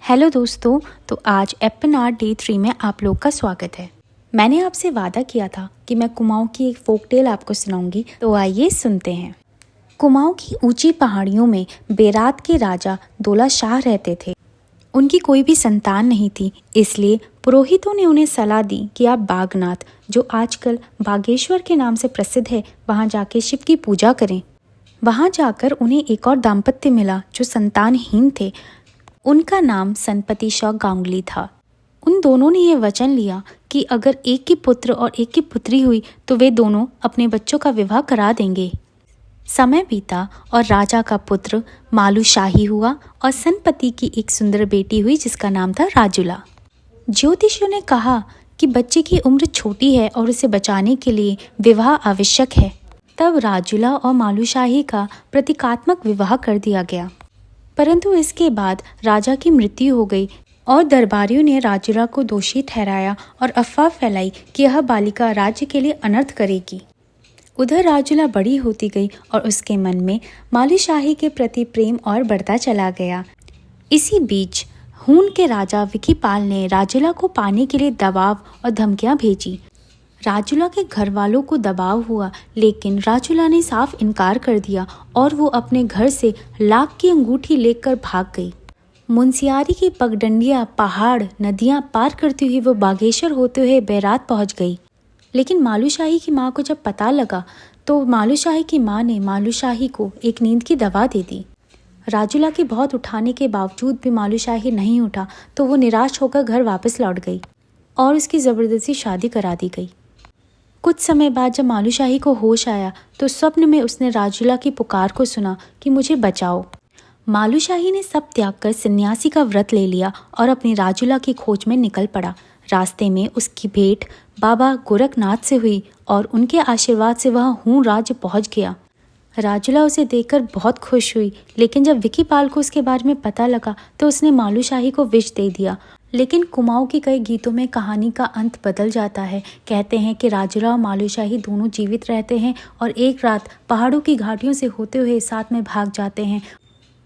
Hello दोस्तों, तो आज एपन आर्ट डे 3 में आप लोग का स्वागत है। मैंने आपसे वादा किया था कि मैं कुमाऊं की एक फोक टेल आपको सुनाऊंगी, तो आइए सुनते हैं। कुमाऊं की ऊंची पहाड़ियों में बेरात के राजा दौला शाह रहते थे। उनकी कोई भी संतान नहीं थी, इसलिए पुरोहितों ने उन्हें सलाह दी कि आप बागनाथ, जो आजकल बागेश्वर के नाम से प्रसिद्ध है, वहाँ जाके शिव की पूजा करें। वहाँ जाकर उन्हें एक और दाम्पत्य मिला जो संतानहीन थे। उनका नाम सनपति शॉ गांगुली था। उन दोनों ने यह वचन लिया कि अगर एक की पुत्र और एक की पुत्री हुई तो वे दोनों अपने बच्चों का विवाह करा देंगे। समय बीता और राजा का पुत्र मालू शाही हुआ और सनपति की एक सुंदर बेटी हुई जिसका नाम था राजुला। ज्योतिषियों ने कहा कि बच्चे की उम्र छोटी है और उसे बचाने के लिए विवाह आवश्यक है। तब राजुला और मालू शाही का प्रतीकात्मक विवाह कर दिया गया। परंतु इसके बाद राजा की मृत्यु हो गई और दरबारियों ने राजुला को दोषी ठहराया और अफवाह फैलाई कि यह बालिका राज्य के लिए अनर्थ करेगी। उधर राजुला बड़ी होती गई और उसके मन में मालू शाही के प्रति प्रेम और बढ़ता चला गया। इसी बीच हून के राजा विकीपाल ने राजुला को पाने के लिए दबाव और धमकियां भेजी। राजुला के घर वालों को दबाव हुआ, लेकिन राजुला ने साफ इनकार कर दिया और वो अपने घर से लाख की अंगूठी लेकर भाग गई। मुंशियारी की पगडंडियां, पहाड़, नदियां पार करती हुई वो बागेश्वर होते हुए बैरात पहुंच गई। लेकिन मालू शाही की माँ को जब पता लगा तो मालू शाही की माँ ने मालू शाही को एक नींद की दवा दे दी। राजुला के बहुत उठाने के बावजूद भी मालू शाही नहीं उठा तो वो निराश होकर घर वापस लौट गई और उसकी ज़बरदस्ती शादी करा दी गई। कुछ समय बाद जब मालू शाही को होश आया तो स्वप्न में उसने राजुला की पुकार को सुना कि मुझे बचाओ। मालू शाही ने सब त्याग कर सन्यासी का व्रत ले लिया और अपनी राजुला की खोज में निकल पड़ा। रास्ते में उसकी भेंट बाबा गोरखनाथ से हुई और उनके आशीर्वाद से वह हूँ राज्य पहुँच गया। राजुला उसे देखकर बहुत खुश हुई, लेकिन जब विकीपाल को उसके बारे में पता लगा तो उसने मालू शाही को विष दे दिया। लेकिन कुमाऊं के कई गीतों में कहानी का अंत बदल जाता है। कहते हैं कि राजुला और मालू शाही दोनों जीवित रहते हैं और एक रात पहाड़ों की घाटियों से होते हुए साथ में भाग जाते हैं।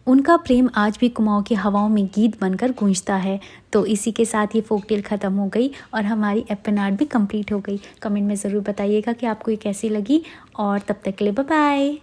उनका प्रेम आज भी कुमाऊं की हवाओं में गीत बनकर गूंजता है। तो इसी के साथ ये फोकटेल ख़त्म हो गई और हमारी एपन आर्ट भी कंप्लीट हो गई। कमेंट में ज़रूर बताइएगा कि आपको ये कैसी लगी और तब तक के लिए बाय बाय।